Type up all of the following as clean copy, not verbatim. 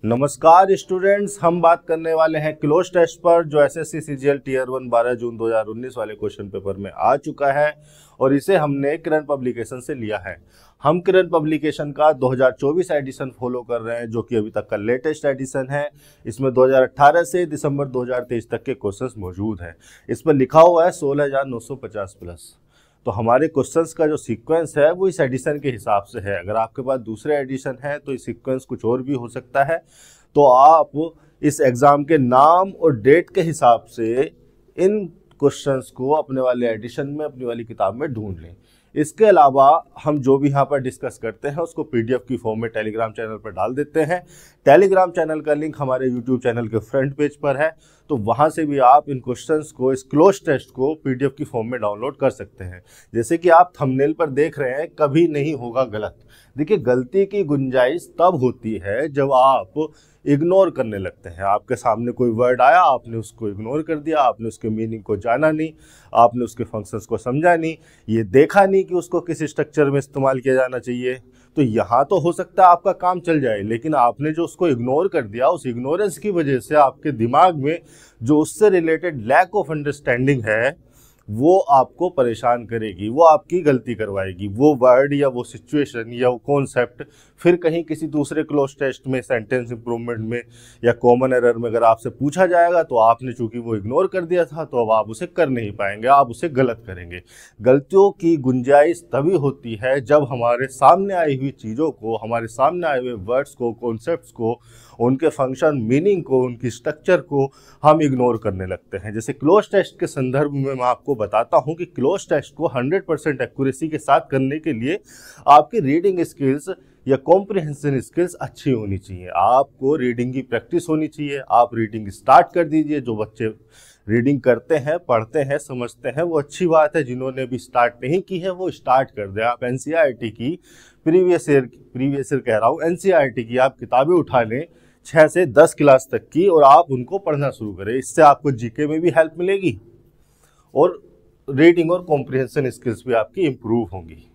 नमस्कार स्टूडेंट्स, हम बात करने वाले हैं क्लोज टेस्ट पर जो एसएससी सीजीएल टीयर 1 12 जून 2019 वाले क्वेश्चन पेपर में आ चुका है और इसे हमने किरण पब्लिकेशन से लिया है। हम किरण पब्लिकेशन का 2024 एडिशन फॉलो कर रहे हैं जो कि अभी तक का लेटेस्ट एडिशन है। इसमें 2018 से दिसंबर 2023 तक के क्वेश्चंस मौजूद हैं। इस पर लिखा हुआ है 16,950 प्लस। तो हमारे क्वेश्चंस का जो सीक्वेंस है वो इस एडिशन के हिसाब से है। अगर आपके पास दूसरे एडिशन है तो इस सीक्वेंस कुछ और भी हो सकता है। तो आप इस एग्ज़ाम के नाम और डेट के हिसाब से इन क्वेश्चंस को अपने वाले एडिशन में अपनी वाली किताब में ढूंढ लें। इसके अलावा हम जो भी यहाँ पर डिस्कस करते हैं उसको पीडीएफ की फॉर्म में टेलीग्राम चैनल पर डाल देते हैं। टेलीग्राम चैनल का लिंक हमारे यूट्यूब चैनल के फ्रंट पेज पर है, तो वहाँ से भी आप इन क्वेश्चंस को, इस क्लोज टेस्ट को पीडीएफ की फॉर्म में डाउनलोड कर सकते हैं। जैसे कि आप थंबनेल पर देख रहे हैं, कभी नहीं होगा गलत। देखिए, गलती की गुंजाइश तब होती है जब आप इग्नोर करने लगते हैं। आपके सामने कोई वर्ड आया, आपने उसको इग्नोर कर दिया, आपने उसके मीनिंग को जाना नहीं, आपने उसके फंक्शंस को समझा नहीं, ये देखा नहीं कि उसको किस स्ट्रक्चर में इस्तेमाल किया जाना चाहिए। तो यहाँ तो हो सकता है आपका काम चल जाए, लेकिन आपने जो उसको इग्नोर कर दिया, उस इग्नोरेंस की वजह से आपके दिमाग में जो उससे रिलेटेड लैक ऑफ अंडरस्टैंडिंग है वो आपको परेशान करेगी, वो आपकी गलती करवाएगी। वो वर्ड या वो सिचुएशन या वो कॉन्सेप्ट फिर कहीं किसी दूसरे क्लोज टेस्ट में, सेंटेंस इंप्रूवमेंट में या कॉमन एरर में अगर आपसे पूछा जाएगा तो आपने चूंकि वो इग्नोर कर दिया था तो अब आप उसे कर नहीं पाएंगे, आप उसे गलत करेंगे। गलतियों की गुंजाइश तभी होती है जब हमारे सामने आई हुई चीज़ों को, हमारे सामने आए हुए वर्ड्स को, कॉन्सेप्ट्स को, उनके फंक्शन, मीनिंग को, उनकी स्ट्रक्चर को हम इग्नोर करने लगते हैं। जैसे क्लोज टेस्ट के संदर्भ में मैं आपको बताता हूं कि क्लोज टेस्ट को 100% एक्यूरेसी के साथ करने के लिए आपकी रीडिंग स्किल्स या कॉम्प्रिहेंशन स्किल्स अच्छी होनी चाहिए। आपको रीडिंग की प्रैक्टिस होनी चाहिए। आप रीडिंग स्टार्ट कर दीजिए। जो बच्चे रीडिंग करते हैं, पढ़ते हैं, समझते हैं, वो अच्छी बात है। जिन्होंने भी स्टार्ट नहीं की है वो स्टार्ट कर दें। आप एनसीईआरटी की प्रीवियस ईयर कह रहा हूँ, एनसीईआरटी की आप किताबें उठा लें 6 से 10 क्लास तक की और आप उनको पढ़ना शुरू करें। इससे आपको जीके में भी हेल्प मिलेगी और रीडिंग और कॉम्प्रिहेंशन स्किल्स भी आपकी इम्प्रूव होंगी।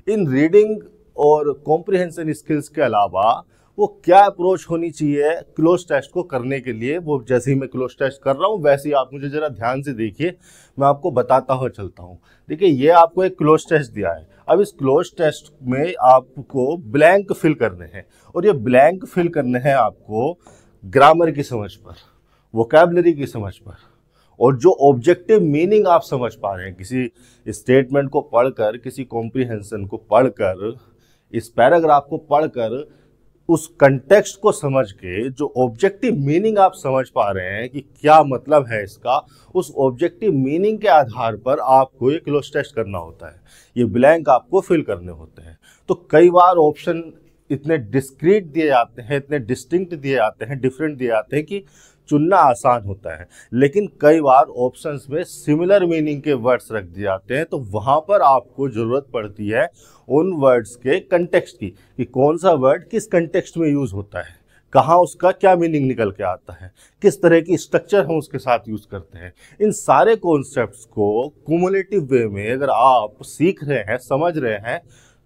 इन रीडिंग और कॉम्प्रिहेंशन स्किल्स के अलावा वो क्या अप्रोच होनी चाहिए क्लोज टेस्ट को करने के लिए, वो जैसे ही मैं क्लोज टेस्ट कर रहा हूँ वैसे ही आप मुझे ज़रा ध्यान से देखिए, मैं आपको बताता हुआ चलता हूँ। देखिए, ये आपको एक क्लोज टेस्ट दिया है। अब इस क्लोज टेस्ट में आपको ब्लैंक फिल करने हैं और ये ब्लैंक फिल करने हैं आपको ग्रामर की समझ पर, वोकैबुलरी की समझ पर और जो ऑब्जेक्टिव मीनिंग आप समझ पा रहे हैं किसी स्टेटमेंट को पढ़कर, किसी कॉम्प्रिहेंशन को पढ़कर, इस पैराग्राफ को पढ़कर, उस कंटेक्स्ट को समझ के जो ऑब्जेक्टिव मीनिंग आप समझ पा रहे हैं कि क्या मतलब है इसका, उस ऑब्जेक्टिव मीनिंग के आधार पर आपको ये क्लोज टेस्ट करना होता है। ये ब्लैंक आपको फिल करने होते हैं। तो कई बार ऑप्शन इतने डिस्क्रीट दिए जाते हैं, इतने डिस्टिंक्ट दिए जाते हैं, डिफरेंट दिए जाते हैं कि चुनना आसान होता है, लेकिन कई बार ऑप्शंस में सिमिलर मीनिंग के वर्ड्स रख दिए जाते हैं। तो वहाँ पर आपको ज़रूरत पड़ती है उन वर्ड्स के कंटेक्स्ट की कि कौन सा वर्ड किस कंटेक्स्ट में यूज़ होता है, कहाँ उसका क्या मीनिंग निकल के आता है, किस तरह की स्ट्रक्चर हम उसके साथ यूज़ करते हैं। इन सारे कॉन्सेप्ट्स को क्युमुलेटिव वे में अगर आप सीख रहे हैं, समझ रहे हैं,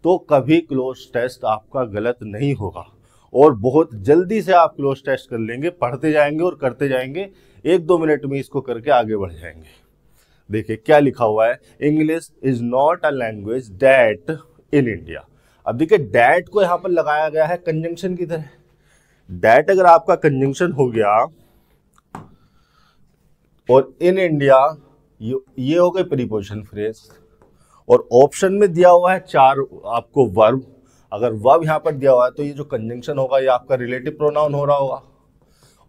तो कभी क्लोज टेस्ट आपका गलत नहीं होगा और बहुत जल्दी से आप क्लोज टेस्ट कर लेंगे। पढ़ते जाएंगे और करते जाएंगे, 1-2 मिनट में इसको करके आगे बढ़ जाएंगे। देखिए क्या लिखा हुआ है, English is not a language that in India. अब देखिए, डैट को यहाँ पर लगाया गया है कंजंक्शन की तरह। डैट अगर आपका कंजंक्शन हो गया और इन इंडिया, ये हो गई प्रीपोजिशन फ्रेज और ऑप्शन में दिया हुआ है 4 आपको वर्ब। अगर वर्ब यहाँ पर दिया हुआ है तो ये जो कंजंक्शन होगा ये आपका रिलेटिव प्रोनाउन हो रहा होगा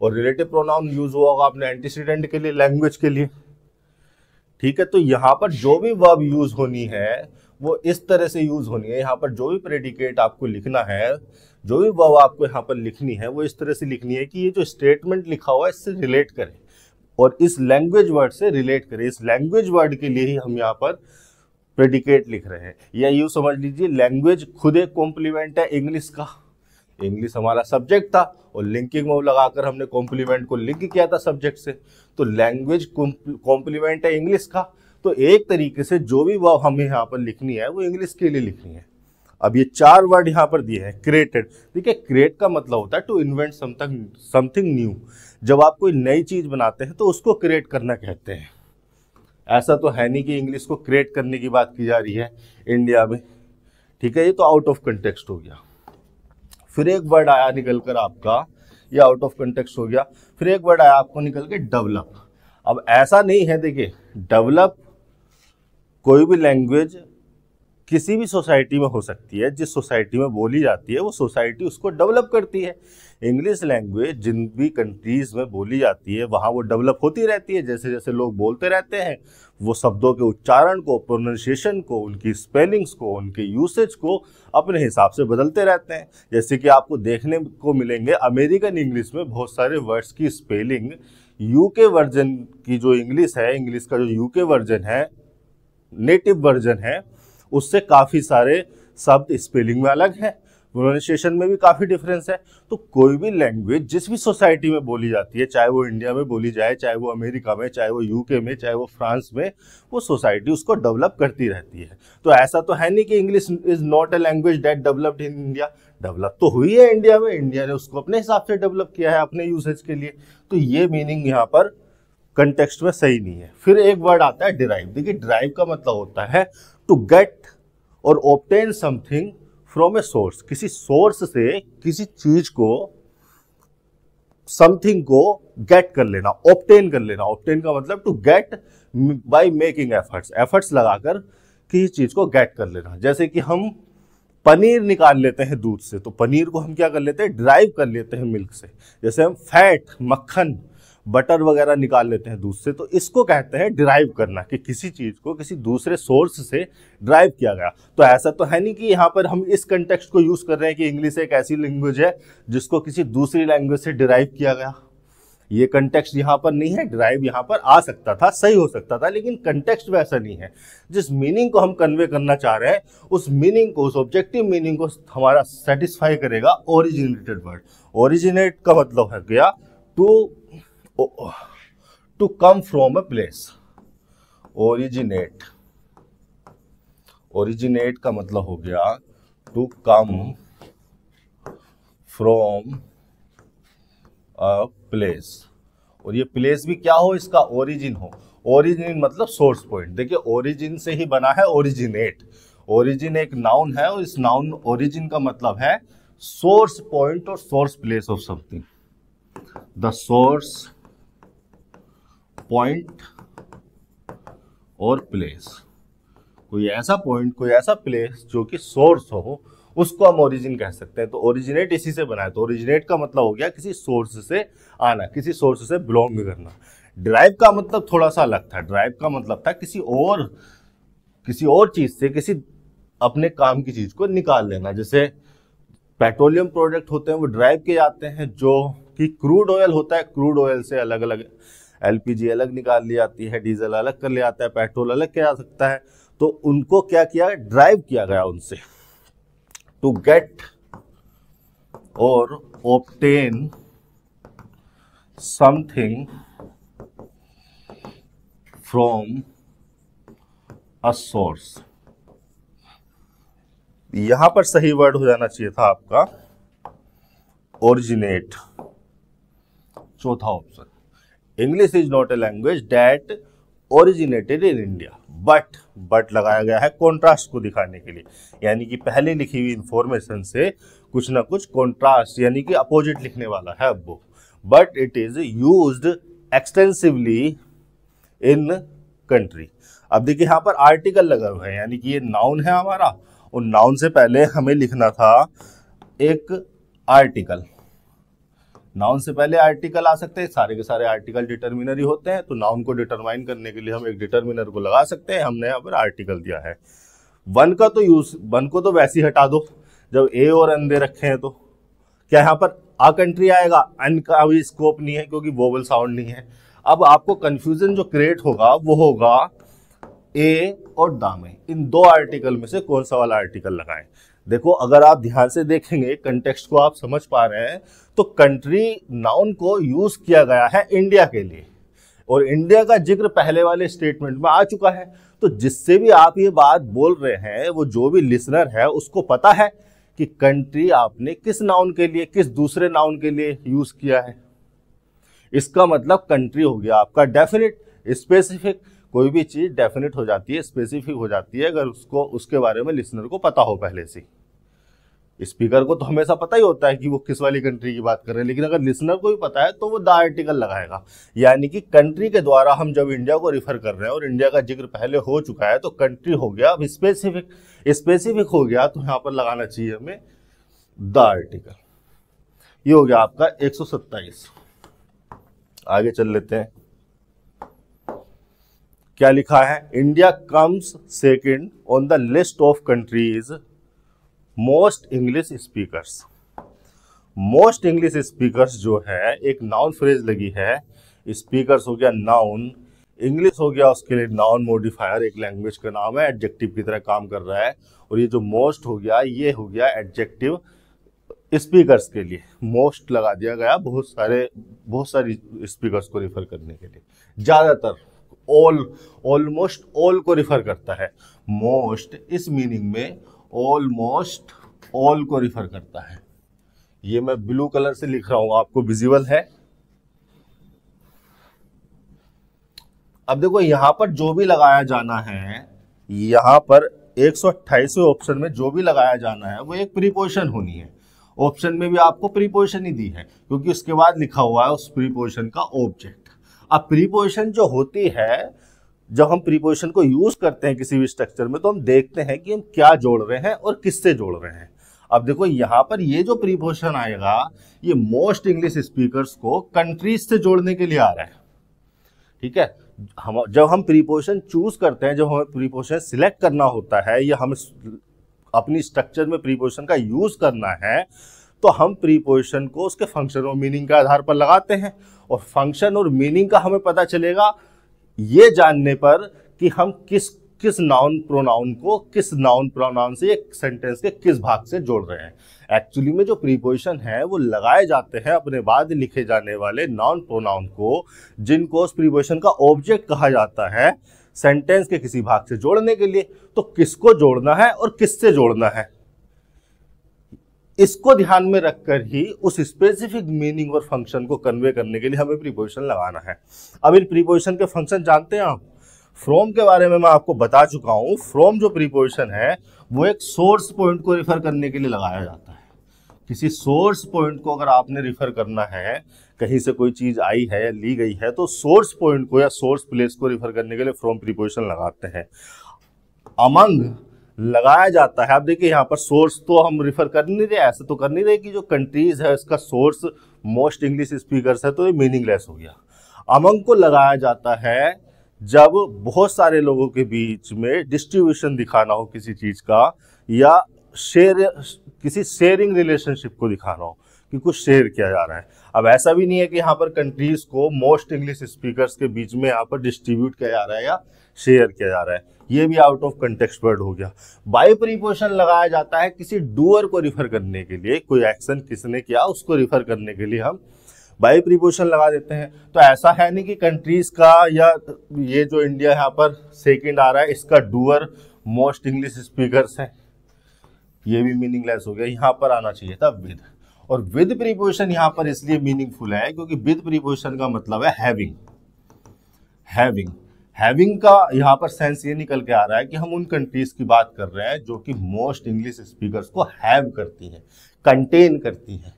और रिलेटिव प्रोनाउन यूज हुआ होगा अपने एंटीसीडेंट के लिए, लैंग्वेज के लिए। ठीक है, तो यहाँ पर जो भी वर्ब यूज होनी है वो इस तरह से यूज होनी है। यहाँ पर जो भी प्रेडिकेट आपको लिखना है, जो भी वर्ब आपको यहाँ पर लिखनी है वो इस तरह से लिखनी है कि ये जो स्टेटमेंट लिखा हुआ है इससे रिलेट करे और इस लैंग्वेज वर्ड से रिलेट करे। इस लैंग्वेज वर्ड के लिए ही हम यहाँ पर प्रेडिकेट लिख रहे हैं। या यूँ समझ लीजिए, लैंग्वेज खुद एक कॉम्प्लीमेंट है इंग्लिश का। इंग्लिश हमारा सब्जेक्ट था और लिंकिंग वर्ब लगाकर हमने कॉम्प्लीमेंट को लिंक किया था सब्जेक्ट से, तो लैंग्वेज कॉम्प्लीमेंट है इंग्लिश का। तो एक तरीके से जो भी वर्ब हमें यहाँ पर लिखनी है वो इंग्लिश के लिए लिखनी है। अब ये 4 वर्ड यहाँ पर दिए हैं। क्रिएटेड, देखिए क्रिएट का मतलब होता है टू इन्वेंट समथिंग न्यू। जब आप कोई नई चीज बनाते हैं तो उसको क्रिएट करना कहते हैं। ऐसा तो है नहीं कि इंग्लिश को क्रिएट करने की बात की जा रही है इंडिया में, ठीक है, ये तो आउट ऑफ कंटेक्स्ट हो गया। फिर एक वर्ड आया निकल कर आपका, ये आउट ऑफ कंटेक्स्ट हो गया। फिर एक वर्ड आया आपको निकल के डेवलप। अब ऐसा नहीं है, देखिए डेवलप कोई भी लैंग्वेज किसी भी सोसाइटी में हो सकती है, जिस सोसाइटी में बोली जाती है वो सोसाइटी उसको डेवलप करती है। इंग्लिश लैंग्वेज जिन भी कंट्रीज में बोली जाती है वहाँ वो डेवलप होती रहती है। जैसे जैसे लोग बोलते रहते हैं वो शब्दों के उच्चारण को, प्रोनाउंसिएशन को, उनकी स्पेलिंग्स को, उनके यूसेज को अपने हिसाब से बदलते रहते हैं। जैसे कि आपको देखने को मिलेंगे अमेरिकन इंग्लिश में बहुत सारे वर्ड्स की स्पेलिंग यूके वर्जन की जो इंग्लिश है, इंग्लिश का जो यूके वर्जन है, नेटिव वर्जन है, उससे काफ़ी सारे शब्द स्पेलिंग में अलग है, प्रोनाउंसिएशन में भी काफ़ी डिफरेंस है। तो कोई भी लैंग्वेज जिस भी सोसाइटी में बोली जाती है, चाहे वो इंडिया में बोली जाए, चाहे वो अमेरिका में, चाहे वो यूके में, चाहे वो फ्रांस में, वो सोसाइटी उसको डेवलप करती रहती है। तो ऐसा तो है नहीं कि English is not a language that developed in India. Develop तो हुई है इंडिया में, इंडिया ने उसको अपने हिसाब से डेवलप किया है अपने यूसेज के लिए। तो ये मीनिंग यहाँ पर कंटेक्स्ट में सही नहीं है। फिर एक वर्ड आता है डिराइव। देखिए डिराइव का मतलब होता है टू गेट और obtain something from a source. किसी सोर्स से किसी चीज को, समथिंग को गेट कर लेना, ऑब्टेन कर लेना। ऑब्टेन का मतलब to get by making efforts लगाकर किसी चीज को गेट कर लेना। जैसे कि हम पनीर निकाल लेते हैं दूध से, तो पनीर को हम क्या कर लेते हैं, ड्राइव कर लेते हैं मिल्क से। जैसे हम फैट, मक्खन, बटर वगैरह निकाल लेते हैं दूध से, तो इसको कहते हैं डिराइव करना, कि किसी चीज को किसी दूसरे सोर्स से ड्राइव किया गया। तो ऐसा तो है नहीं कि यहाँ पर हम इस कंटेक्स्ट को यूज कर रहे हैं कि इंग्लिश एक ऐसी लैंग्वेज है जिसको किसी दूसरी लैंग्वेज से डिराइव किया गया। ये कंटेक्स्ट यहाँ पर नहीं है। डिराइव यहाँ पर आ सकता था, सही हो सकता था, लेकिन कंटेक्स्ट वैसा नहीं है। जिस मीनिंग को हम कन्वे करना चाह रहे हैं उस मीनिंग को, उस ऑब्जेक्टिव मीनिंग को हमारा सेटिस्फाई करेगा ओरिजिनेटेड वर्ड। ओरिजिनेट का मतलब है गया to come from a place. Originate का मतलब हो गया to come from a place. और ये प्लेस भी क्या हो, इसका ओरिजिन हो। ओरिजिन मतलब सोर्स पॉइंट। देखिए ओरिजिन से ही बना है ओरिजिनेट। ओरिजिन एक नाउन है और इस नाउन ओरिजिन का मतलब है सोर्स पॉइंट और source place of something. The source point और प्लेस, कोई ऐसा पॉइंट, कोई ऐसा प्लेस जो कि सोर्स हो, उसको हम ओरिजिन कह सकते हैं। तो ओरिजिनेट इसी से बना है। तो ओरिजिनेट का मतलब हो गया किसी सोर्स से आना, किसी सोर्स से बिलोंग करना। ड्राइव का मतलब थोड़ा सा अलग था। ड्राइव का मतलब था किसी और चीज से, किसी अपने काम की चीज को निकाल लेना। जैसे पेट्रोलियम प्रोडक्ट होते हैं वो ड्राइव किए जाते हैं, जो कि क्रूड ऑयल होता है, क्रूड ऑयल से अलग अलग एलपीजी अलग निकाल ली जाती है, डीजल अलग कर लिया जाता है, पेट्रोल अलग किया जा सकता है। तो उनको क्या किया, ड्राइव किया गया उनसे। टू गेट और obtain something from a source. यहां पर सही वर्ड हो जाना चाहिए था आपका ओरिजिनेट, चौथा option. English is not a language that originated in India, but लगाया गया है कॉन्ट्रास्ट को दिखाने के लिए, यानी कि पहले लिखी हुई इंफॉर्मेशन से कुछ ना कुछ कॉन्ट्रास्ट यानी कि अपोजिट लिखने वाला है अब वो। But it is used extensively in country. अब देखिए यहाँ पर आर्टिकल लगा हुआ है, यानी कि ये नाउन है हमारा, और नाउन से पहले हमें लिखना था एक आर्टिकल। नाउन से पहले आर्टिकल आ सकते हैं, सारे के सारे आर्टिकल डिटर्मिनर ही होते हैं। तो नाउन को डिटरमाइन करने के लिए हम एक डिटर्मिनर को लगा सकते हैं। हमने यहाँ पर आर्टिकल दिया है। वन को तो वैसे ही हटा दो जब ए और एन दे रखे हैं। तो क्या यहाँ पर आ कंट्री आएगा, एन का भी स्कोप नहीं है क्योंकि वोवल साउंड नहीं है। अब आपको कंफ्यूजन जो क्रिएट होगा वो होगा ए और दा में, इन दो आर्टिकल में से कौन सा वाला आर्टिकल लगाएं। देखो अगर आप ध्यान से देखेंगे, कंटेक्स्ट को आप समझ पा रहे हैं, तो कंट्री नाउन को यूज किया गया है इंडिया के लिए, और इंडिया का जिक्र पहले वाले स्टेटमेंट में आ चुका है। तो जिससे भी आप ये बात बोल रहे हैं वो जो भी लिसनर है उसको पता है कि कंट्री आपने किस नाउन के लिए, किस दूसरे नाउन के लिए यूज किया है। इसका मतलब कंट्री हो गया आपका डेफिनिट। स्पेसिफिक, कोई भी चीज डेफिनिट हो जाती है, स्पेसिफिक हो जाती है अगर उसको, उसके बारे में लिसनर को पता हो पहले से। स्पीकर को तो हमेशा पता ही होता है कि वो किस वाली कंट्री की बात कर रहे हैं, लेकिन अगर लिसनर को भी पता है तो वो द आर्टिकल लगाएगा। यानी कि कंट्री के द्वारा हम जब इंडिया को रिफर कर रहे हैं और इंडिया का जिक्र पहले हो चुका है तो कंट्री हो गया। अब स्पेसिफिक, स्पेसिफिक हो गया तो यहां पर लगाना चाहिए हमें द आर्टिकल। ये हो गया आपका 127। आगे चल लेते हैं, क्या लिखा है। India comes second on the list of countries most English speakers. Most English speakers जो है, एक नाउन फ्रेज लगी है। स्पीकर्स हो गया नाउन, इंग्लिश हो गया उसके लिए नाउन मॉडिफायर, एक लैंग्वेज का नाम है, एडजेक्टिव की तरह काम कर रहा है। और ये जो मोस्ट हो गया, ये हो गया एडजेक्टिव स्पीकर्स के लिए। मोस्ट लगा दिया गया बहुत सारी स्पीकर्स को रिफर करने के लिए। ज्यादातर, ऑल, ऑलमोस्ट ऑल को रिफर करता है। मोस्ट इस मीनिंग में ऑलमोस्ट ऑल को रिफर करता है। ये मैं ब्लू कलर से लिख रहा हूं, आपको विजिबल है। अब देखो यहां पर जो भी लगाया जाना है, यहां पर 128वें ऑप्शन में जो भी लगाया जाना है वो एक प्रीपोजिशन होनी है। ऑप्शन में भी आपको प्रीपोजिशन ही दी है क्योंकि उसके बाद लिखा हुआ है उस प्रीपोजिशन का ऑब्जेक्ट। अब प्रीपोजिशन जो होती है, जब हम प्रीपोजिशन को यूज करते हैं किसी भी स्ट्रक्चर में तो हम देखते हैं कि हम क्या जोड़ रहे हैं और किससे जोड़ रहे हैं। अब देखो यहां पर ये जो प्रीपोजिशन आएगा, ये मोस्ट इंग्लिश स्पीकर्स को कंट्रीज से जोड़ने के लिए आ रहा है। ठीक है, जब हम प्रीपोजिशन चूज करते हैं, जब हमें प्रीपोजिशन सिलेक्ट करना होता है या हमें अपनी स्ट्रक्चर में प्रीपोजिशन का यूज करना है, तो हम प्रीपोजिशन को उसके फंक्शन और मीनिंग के आधार पर लगाते हैं। और फंक्शन और मीनिंग का हमें पता चलेगा ये जानने पर कि हम किस नाउन प्रोनाउन को किस नाउन प्रोनाउन से एक सेंटेंस के किस भाग से जोड़ रहे हैं। एक्चुअली में जो प्रीपोजिशन है वो लगाए जाते हैं अपने बाद लिखे जाने वाले नाउन प्रोनाउन को, जिनको उस प्रीपोजिशन का ऑब्जेक्ट कहा जाता है, सेंटेंस के किसी भाग से जोड़ने के लिए। तो किसको जोड़ना है और किससे जोड़ना है, इसको ध्यान में रखकर ही उस स्पेसिफिक मीनिंग और फंक्शन को कन्वे करने के लिए हमें प्रीपोजिशन लगाना है। अब इन प्रीपोजिशन के फंक्शन जानते हैं आप। फ्रॉम के बारे में मैं आपको बता चुका हूं। फ्रॉम जो प्रीपोजिशन है वो एक सोर्स पॉइंट को रिफर करने के लिए लगाया जाता है। किसी सोर्स पॉइंट को अगर आपने रिफर करना है, कहीं से कोई चीज आई है या ली गई है, तो सोर्स पॉइंट को या सोर्स प्लेस को रिफर करने के लिए फ्रॉम प्रीपोजिशन लगाते हैं। अमंग लगाया जाता है। अब देखिए यहाँ पर सोर्स तो हम रिफर कर नहीं रहे, ऐसे तो कर नहीं रहे कि जो कंट्रीज है इसका सोर्स मोस्ट इंग्लिश स्पीकर्स है, तो ये मीनिंगलेस हो गया। अमंग को लगाया जाता है जब बहुत सारे लोगों के बीच में डिस्ट्रीब्यूशन दिखाना हो किसी चीज का, या किसी शेयरिंग रिलेशनशिप को दिखाना हो कि कुछ शेयर किया जा रहा है। अब ऐसा भी नहीं है कि यहाँ पर कंट्रीज को मोस्ट इंग्लिश स्पीकर्स के बीच में यहाँ पर डिस्ट्रीब्यूट किया जा रहा है या शेयर किया जा रहा है, ये भी आउट ऑफ कंटेक्स्ट वर्ड हो गया। बाय प्रीपोजिशन लगाया जाता है किसी डूअर को रिफर करने के लिए, कोई एक्शन किसने किया उसको रिफर करने के लिए हम बाय प्रीपोजिशन लगा देते हैं। तो ऐसा है नहीं कि कंट्रीज का या ये जो इंडिया यहाँ पर सेकंड आ रहा है इसका डूअर मोस्ट इंग्लिश स्पीकर्स है, ये भी मीनिंगलेस हो गया। यहाँ पर आना चाहिए था विद। और विद प्रीपोजिशन यहाँ पर इसलिए मीनिंगफुल है क्योंकि विद प्रीपोजिशन का मतलब है हैविंग। हैविंग का यहाँ पर सेंस ये निकल के आ रहा है कि हम उन कंट्रीज की बात कर रहे हैं जो कि मोस्ट इंग्लिश स्पीकर्स को हैव करती हैं, कंटेन करती हैं।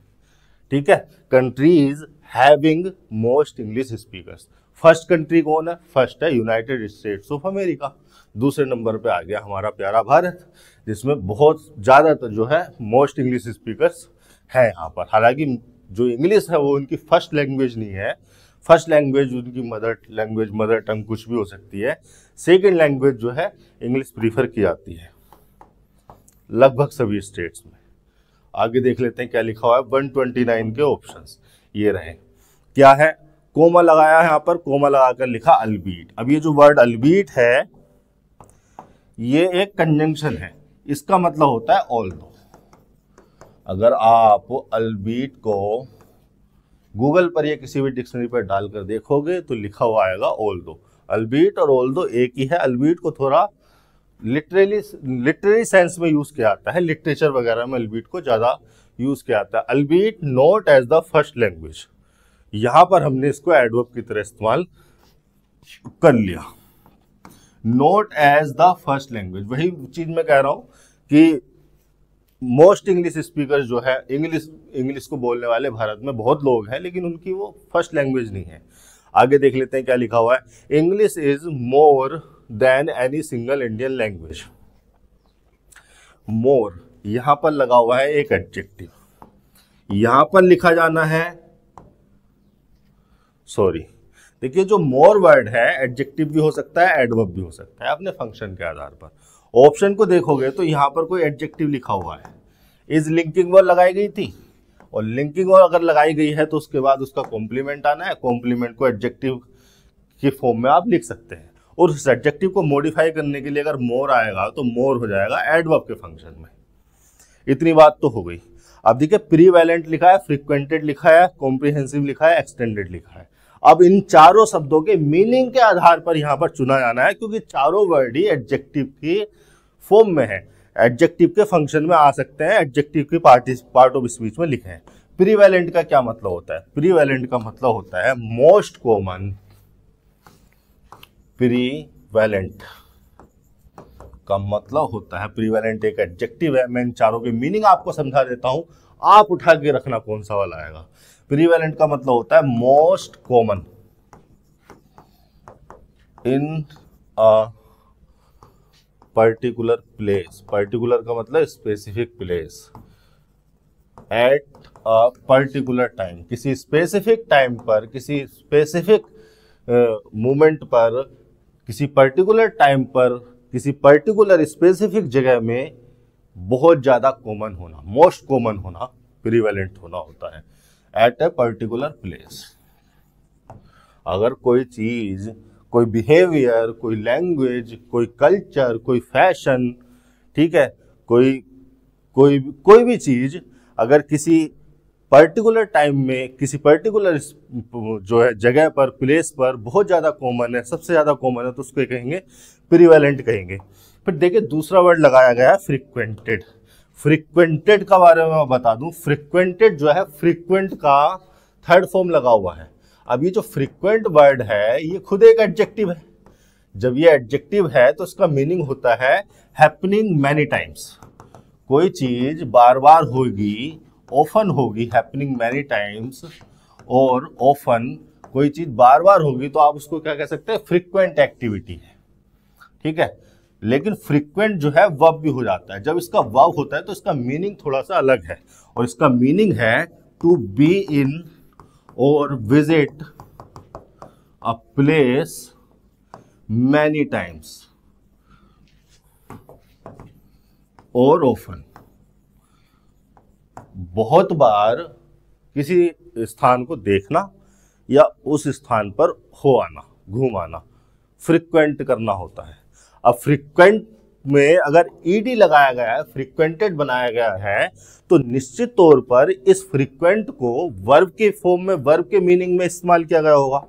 ठीक है, countries having most English speakers. First country कौन है? फर्स्ट है यूनाइटेड स्टेट्स ऑफ अमेरिका। दूसरे नंबर पे आ गया हमारा प्यारा भारत, जिसमें बहुत ज्यादातर जो है मोस्ट इंग्लिश स्पीकर्स है यहाँ पर। हालांकि जो इंग्लिश है वो उनकी फर्स्ट लैंग्वेज नहीं है। फर्स्ट लैंग्वेज उनकी मदर टंग कुछ भी हो सकती है। सेकेंड लैंग्वेज जो है इंग्लिश प्रीफर की जाती है लगभग सभी स्टेट्स में। आगे देख लेते हैं क्या लिखा हुआ है। 129 के ऑप्शंस ये रहे। क्या है? कोमा लगाया है यहाँ पर, कोमा लगाकर लिखा अल्बीट। अब ये जो वर्ड अल्बीट है ये एक कंजंक्शन है, इसका मतलब होता है ऑल्दो। अगर आप अल्बीट को गूगल पर या किसी भी डिक्शनरी पर डालकर देखोगे तो लिखा हुआ आएगा ऑल्दो। अल्बीट और ऑल्दो एक ही है। अल्बीट को थोड़ा लिटरेरी सेंस में यूज किया जाता है, लिटरेचर वगैरह में अल्बीट को ज्यादा यूज किया जाता है। Albeit not as the first language, यहां पर हमने इसको एडवर्ब की तरह इस्तेमाल कर लिया, not as the first language. वही चीज मैं कह रहा हूं कि मोस्ट इंग्लिश स्पीकर जो है, इंग्लिश को बोलने वाले भारत में बहुत लोग हैं, लेकिन उनकी वो फर्स्ट लैंग्वेज नहीं है। आगे देख लेते हैं क्या लिखा हुआ है। English is more than any single Indian language. More यहां पर लगा हुआ है एक एडजेक्टिव, यहां पर लिखा जाना है, सॉरी देखिए जो मोर वर्ड है एडजेक्टिव भी हो सकता है, एडवर्ब भी हो सकता है अपने फंक्शन के आधार पर। ऑप्शन को देखोगे तो यहां पर कोई एडजेक्टिव लिखा हुआ है, इज लिंकिंग वर्ड लगाई गई थी, और लिंकिंग वर्ड अगर लगाई गई है तो उसके बाद उसका कॉम्प्लीमेंट आना है, कॉम्प्लीमेंट को एडजेक्टिव की फॉर्म में आप लिख सकते हैं, और उस एडजेक्टिव को मॉडिफाई करने के लिए अगर मोर आएगा तो मोर हो जाएगा एडवर्ब के फंक्शन में। इतनी बात तो हो गई। अब देखिए प्रीवैलेंट लिखा है, फ्रीक्वेंटेड लिखा है, कॉम्प्रिहेंसिव लिखा है, एक्सटेंडेड लिखा है। अब इन चारों शब्दों के मीनिंग के आधार पर यहां पर चुना जाना है, क्योंकि चारों वर्ड ही एडजेक्टिव की फॉर्म में है, एडजेक्टिव के फंक्शन में आ सकते हैं, एडजेक्टिव की पार्ट ऑफ स्पीच में लिखे हैं। प्रीवैलेंट का क्या मतलब होता है? प्रीवैलेंट का मतलब होता है मोस्ट कॉमन। प्रीवैलेंट का मतलब होता है, प्रीवैलेंट एक एडजेक्टिव है, मैं इन चारों के मीनिंग आपको समझा देता हूं, आप उठा के रखना कौन सा वाला आएगा। प्रीवैलेंट का मतलब होता है most common in a particular place. Particular का मतलब specific place, at a particular time, किसी स्पेसिफिक टाइम पर, किसी स्पेसिफिक मोमेंट पर, किसी पर्टिकुलर टाइम पर, किसी पर्टिकुलर स्पेसिफिक जगह में बहुत ज्यादा कॉमन होना, मोस्ट कॉमन होना प्रीवैलेंट होना होता है, एट ए पर्टिकुलर प्लेस। अगर कोई चीज, कोई बिहेवियर, कोई लैंग्वेज, कोई कल्चर, कोई फैशन, ठीक है, कोई भी चीज अगर किसी पर्टिकुलर टाइम में, किसी पर्टिकुलर जो है जगह पर, प्लेस पर बहुत ज्यादा कॉमन है, सबसे ज्यादा कॉमन है, तो उसको कहेंगे प्रीवैलेंट कहेंगे। फिर देखिए दूसरा वर्ड लगाया गया है फ्रीक्वेंटेड। फ्रीक्वेंटेड का बारे में मैं बता दूं, फ्रीक्वेंटेड जो है फ्रीक्वेंट का थर्ड फॉर्म लगा हुआ है। अब ये जो फ्रीक्वेंट वर्ड है ये खुद एक एडजेक्टिव है। जब ये एडजेक्टिव है तो इसका मीनिंग होता है हैपनिंग मैनी टाइम्स। कोई चीज बार बार होगी, ऑफन होगी, हैपनिंग मैनी टाइम्स, और ऑफन कोई चीज बार बार होगी तो आप उसको क्या कह सकते हैं? फ्रीक्वेंट एक्टिविटी है, ठीक है। लेकिन फ्रीक्वेंट जो है वर्ब भी हो जाता है। जब इसका वर्ब होता है तो इसका मीनिंग थोड़ा सा अलग है, और इसका मीनिंग है टू बी इन और visit a place many times और ऑफन। बहुत बार किसी स्थान को देखना या उस स्थान पर हो आना, घूम आना, फ्रीक्वेंट करना होता है। अब फ्रीक्वेंट में अगर ईडी लगाया गया है, फ्रीक्वेंटेड बनाया गया है, तो निश्चित तौर पर इस फ्रीक्वेंट को वर्ब के फॉर्म में, वर्ब के मीनिंग में इस्तेमाल किया गया होगा।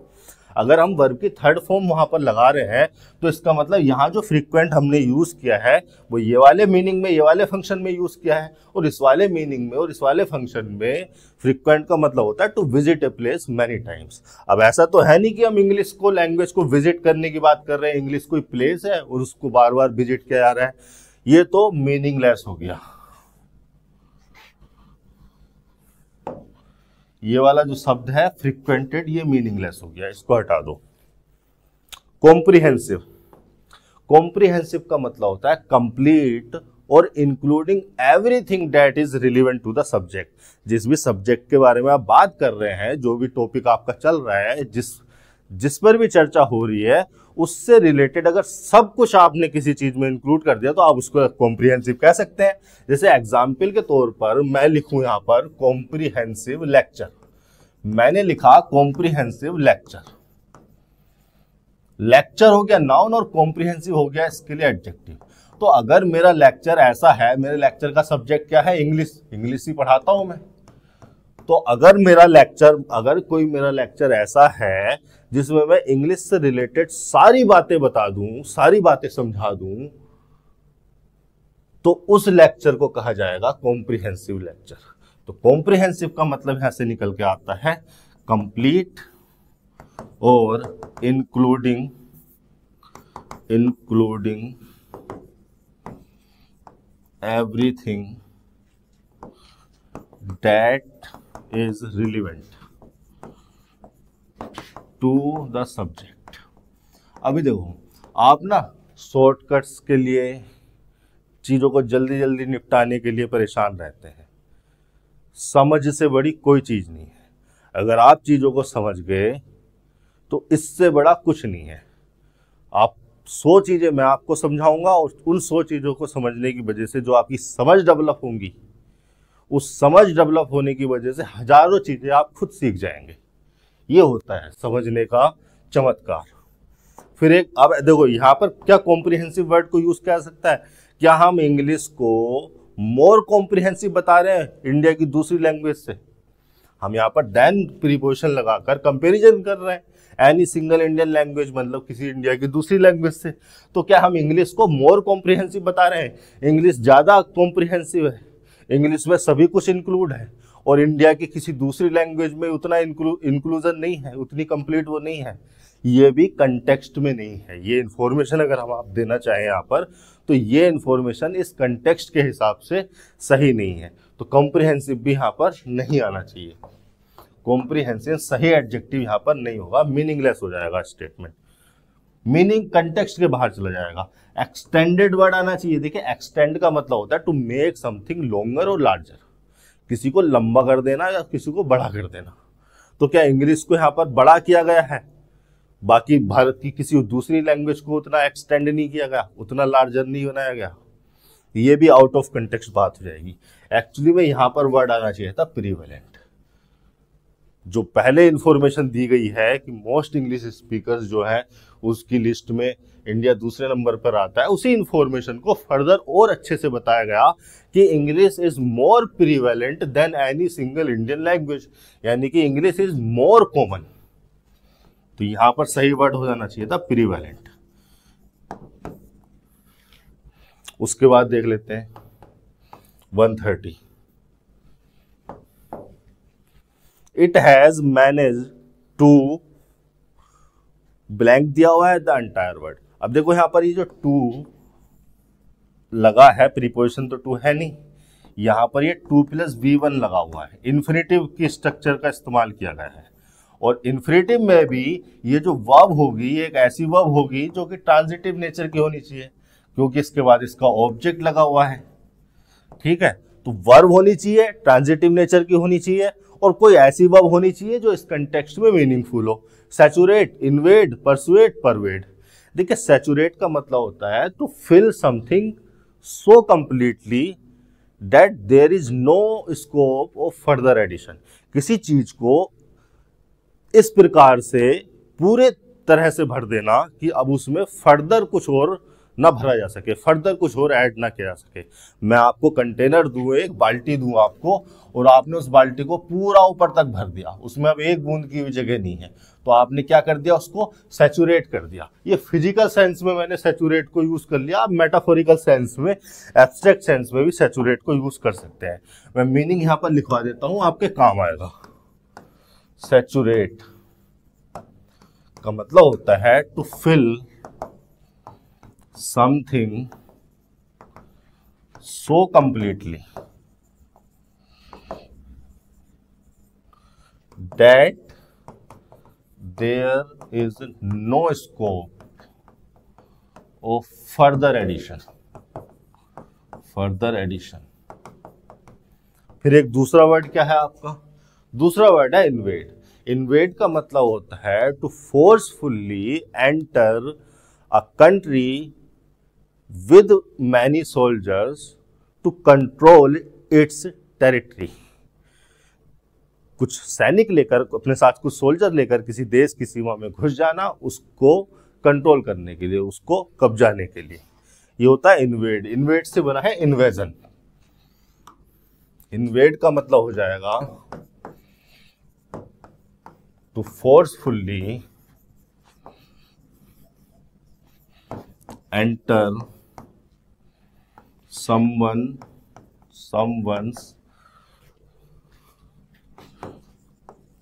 अगर हम वर्ब की थर्ड फॉर्म वहां पर लगा रहे हैं तो इसका मतलब यहाँ जो फ्रीक्वेंट हमने यूज किया है वो ये वाले मीनिंग में, ये वाले फंक्शन में यूज किया है, और इस वाले मीनिंग में और इस वाले फंक्शन में फ्रीक्वेंट का मतलब होता है to visit a place many times. अब ऐसा तो है नहीं कि हम इंग्लिश को, लैंग्वेज को विजिट करने की बात कर रहे हैं, इंग्लिश कोई प्लेस है और उसको बार बार विजिट किया जा रहा है, ये तो मीनिंगलेस हो गया। ये वाला जो शब्द है फ्रीक्वेंटेड, ये मीनिंगलेस हो गया, इसको हटा दो। कॉम्प्रिहेंसिव। कॉम्प्रिहेंसिव का मतलब होता है कंप्लीट और including everything that is relevant to the subject. जिस भी सब्जेक्ट के बारे में आप बात कर रहे हैं, जो भी टॉपिक आपका चल रहा है, जिस पर भी चर्चा हो रही है, उससे रिलेटेड अगर सब कुछ आपने किसी चीज में इंक्लूड कर दिया तो आप उसको कॉम्प्रिहेंसिव कह सकते हैं। जैसे एग्जाम्पल के तौर पर मैं लिखूं यहां पर कॉम्प्रिहेंसिव लेक्चर, मैंने लिखा कॉम्प्रिहेंसिव लेक्चर। लेक्चर हो गया नाउन और कॉम्प्रिहेंसिव हो गया इसके लिए एडजेक्टिव। तो अगर मेरा लेक्चर ऐसा है, मेरे लेक्चर का सब्जेक्ट क्या है? इंग्लिश, इंग्लिश ही पढ़ाता हूं मैं, तो अगर कोई मेरा लेक्चर ऐसा है जिसमें मैं इंग्लिश से रिलेटेड सारी बातें बता दूं, सारी बातें समझा दूं, तो उस लेक्चर को कहा जाएगा कॉम्प्रिहेंसिव लेक्चर। तो कॉम्प्रिहेंसिव का मतलब यहां से निकल के आता है कंप्लीट और including everything that is relevant to the subject। अभी देखो, आप ना शॉर्टकट्स के लिए, चीज़ों को जल्दी जल्दी निपटाने के लिए परेशान रहते हैं। समझ से बड़ी कोई चीज़ नहीं है। अगर आप चीज़ों को समझ गए तो इससे बड़ा कुछ नहीं है। आप 100 चीज़ें मैं आपको समझाऊंगा और उन 100 चीज़ों को समझने की वजह से जो आपकी समझ डेवलप होंगी, उस समझ डेवलप होने की वजह से हजारों चीज़ें आप खुद सीख जाएंगे। ये होता है समझने का चमत्कार। फिर एक, अब देखो यहाँ पर क्या कॉम्प्रिहेंसिव वर्ड को यूज़ किया जा सकता है? क्या हम इंग्लिश को मोर कॉम्प्रिहेंसिव बता रहे हैं इंडिया की दूसरी लैंग्वेज से? हम यहाँ पर देन प्रीपोजिशन लगाकर कंपैरिजन कर रहे हैं, एनी सिंगल इंडियन लैंग्वेज, मतलब किसी इंडिया की दूसरी लैंग्वेज से। तो क्या हम इंग्लिश को मोर कॉम्प्रिहेंसिव बता रहे हैं? इंग्लिश ज़्यादा कॉम्प्रिहेंसिव है, इंग्लिश में सभी कुछ इंक्लूड है, और इंडिया की किसी दूसरी लैंग्वेज में उतना इंक्लूजन नहीं है, उतनी कंप्लीट वो नहीं है। ये भी कंटेक्स्ट में नहीं है। ये इन्फॉर्मेशन अगर हम आप देना चाहें यहाँ पर, तो ये इन्फॉर्मेशन इस कंटेक्स्ट के हिसाब से सही नहीं है। तो कॉम्प्रिहेंसिव भी यहाँ पर नहीं आना चाहिए। कॉम्प्रिहेंसिव सही एडजेक्टिव यहाँ पर नहीं होगा, मीनिंगलेस हो जाएगा स्टेटमेंट, मीनिंग कंटेक्स्ट के बाहर चला जाएगा। एक्सटेंडेड वर्ड आना चाहिए। देखिए, एक्सटेंड का मतलब होता है टू मेक समथिंग लॉन्गर और लार्जर, किसी को लंबा कर देना या किसी को बड़ा कर देना। तो क्या इंग्लिश को यहाँ पर बड़ा किया गया है? बाकी भारत की किसी दूसरी लैंग्वेज को उतना एक्सटेंड नहीं किया गया, उतना लार्जर नहीं बनाया गया। ये भी आउट ऑफ कंटेक्स्ट बात हो जाएगी। एक्चुअली में यहाँ पर वर्ड आना चाहिए था प्रीवेलेंट। जो पहले इंफॉर्मेशन दी गई है कि मोस्ट इंग्लिश स्पीकर्स जो है उसकी लिस्ट में इंडिया दूसरे नंबर पर आता है, उसी इंफॉर्मेशन को फर्दर और अच्छे से बताया गया कि English is more prevalent than any single Indian language, यानी कि इंग्लिश इज मोर कॉमन। तो यहां पर सही वर्ड हो जाना चाहिए था प्रीवेलेंट। उसके बाद देख लेते हैं 130। It has manage to blank दिया हुआ है द एंटायर वर्ड। अब देखो यहां पर ये जो टू लगा है, प्रीपोजिशन तो टू है नहीं, यहां पर ये 2+V1 लगा हुआ है। इन्फिनेटिव की स्ट्रक्चर का इस्तेमाल किया गया है, और इन्फिनेटिव में भी ये जो वर्ब होगी, एक ऐसी वर्ब होगी जो कि ट्रांजिटिव नेचर की होनी चाहिए, क्योंकि इसके बाद इसका ऑब्जेक्ट लगा हुआ है। ठीक है, तो वर्ब होनी चाहिए, ट्रांजिटिव नेचर की होनी चाहिए, और कोई ऐसी वर्ब होनी चाहिए जो इस कंटेक्स्ट में मीनिंगफुल हो। Saturate, invade, persuade, pervade. देखिए, सैचुरेट का मतलब होता है to fill something so completely that there is no scope of further addition. किसी चीज को इस प्रकार से पूरे तरह से भर देना कि अब उसमें फर्दर कुछ और ना भरा जा सके, फर्दर कुछ और ऐड ना किया जा सके। मैं आपको कंटेनर दूं, एक बाल्टी दूं आपको, और आपने उस बाल्टी को पूरा ऊपर तक भर दिया, उसमें अब एक बूंद की भी जगह नहीं है, तो आपने क्या कर दिया? उसको सैचुरेट कर दिया। ये फिजिकल सेंस में मैंने सैचुरेट को यूज कर लिया। आप मेटाफोरिकल सेंस में, एब्स्ट्रैक्ट सेंस में भी सैचुरेट को यूज कर सकते हैं। मैं मीनिंग यहां पर लिखवा देता हूं, आपके काम आएगा। सैचुरेट का मतलब होता है to fill something so completely that there is no scope of further addition। फिर एक दूसरा वर्ड क्या है आपका? दूसरा वर्ड है इन्वेड। इन्वेड का मतलब होता है to forcefully enter a country with many soldiers to control its territory। कुछ सैनिक लेकर, अपने साथ कुछ सोल्जर लेकर किसी देश की सीमा में घुस जाना, उसको कंट्रोल करने के लिए, उसको कब्जाने के लिए, ये होता है इन्वेड। इन्वेड से बना है इन्वेजन। इन्वेड का मतलब हो जाएगा to forcefully enter someone's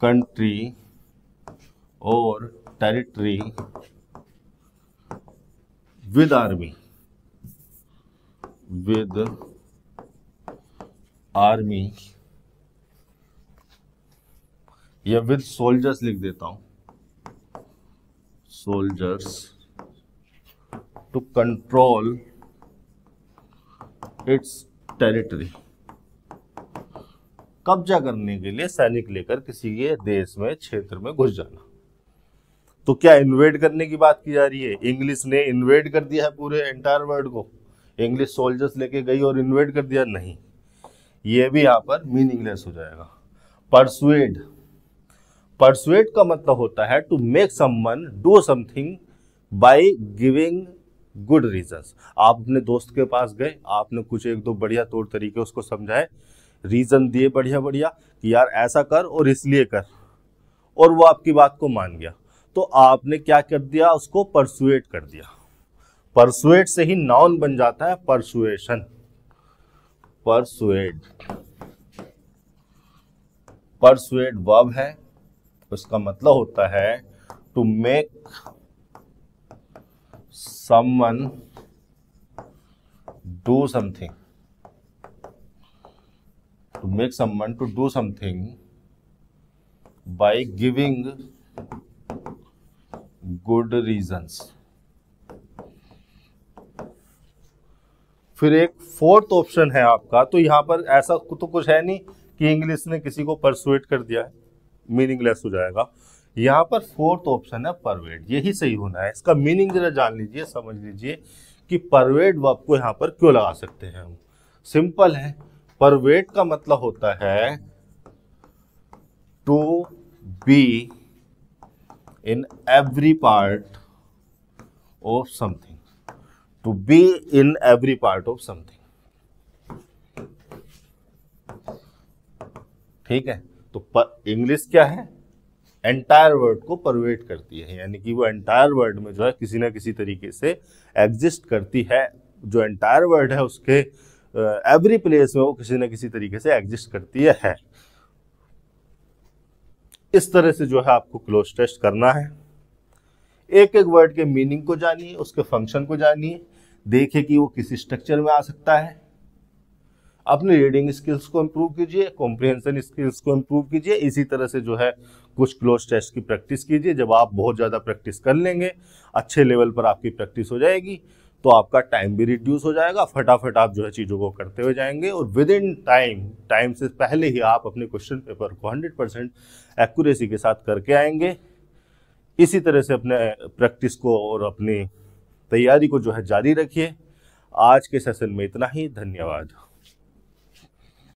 country or territory with army या विद सोल्जर्स लिख देता हूं, soldiers to control its territory, कब्जा करने के लिए सैनिक लेकर किसी के देश में, क्षेत्र में घुस जाना। तो क्या इन्वेड करने की बात की जा रही है? इंग्लिश ने इन्वेड कर दिया है पूरे एंटायर वर्ल्ड को, इंग्लिश सोल्जर्स लेके गई और इन्वेड कर दिया? नहीं, ये भी यहां पर मीनिंगलेस हो जाएगा। परसुएड, परसुएड का मतलब होता है to make someone do something by giving good reasons. आप अपने दोस्त के पास गए, आपने कुछ एक दो बढ़िया तौर तरीके उसको समझाए, रीजन दिए बढ़िया बढ़िया कि यार ऐसा कर और इसलिए कर, और वो आपकी बात को मान गया, तो आपने क्या कर दिया? उसको परसुएट कर दिया। परसुएट से ही नाउन बन जाता है परसुएशन। परसुएड, परसुएड वर्ब है, उसका मतलब होता है to make someone do something, to make someone to do something by giving good reasons. फिर एक फोर्थ ऑप्शन है आपका, तो यहां पर ऐसा तो कुछ है नहीं कि इंग्लिश ने किसी को परसुएट कर दिया है, मीनिंगलेस हो जाएगा। यहां पर फोर्थ ऑप्शन है परवेड, यही सही होना है। इसका मीनिंग जरा जान लीजिए, समझ लीजिए कि परवेड वर्ब को यहां पर क्यों लगा सकते हैं हम। सिंपल है, परवेड का मतलब होता है to be in every part of something, to be in every part of something. ठीक है, तो इंग्लिश क्या है? एंटायर वर्ड को परवेट करती है, यानी कि वो एंटायर वर्ड में जो है किसी ना किसी तरीके से एग्जिस्ट करती है। जो एंटायर वर्ड है उसके एवरी प्लेस में वो किसी ना किसी तरीके से एग्जिस्ट करती है। इस तरह से जो है आपको क्लोज टेस्ट करना है। एक एक वर्ड के मीनिंग को जानिए, उसके फंक्शन को जानिए, देखिए कि वो किसी स्ट्रक्चर में आ सकता है। अपनी रीडिंग स्किल्स को इंप्रूव कीजिए, कॉम्प्रिहेंशन स्किल्स को इंप्रूव कीजिए। इसी तरह से जो है कुछ क्लोज टेस्ट की प्रैक्टिस कीजिए। जब आप बहुत ज़्यादा प्रैक्टिस कर लेंगे, अच्छे लेवल पर आपकी प्रैक्टिस हो जाएगी, तो आपका टाइम भी रिड्यूस हो जाएगा। फटाफट आप जो है चीज़ों को करते हुए जाएंगे और विद इन टाइम से पहले ही आप अपने क्वेश्चन पेपर को 100% एक्यूरेसी के साथ करके आएंगे। इसी तरह से अपने प्रैक्टिस को और अपनी तैयारी को जो है जारी रखिए। आज के सेशन में इतना ही, धन्यवाद।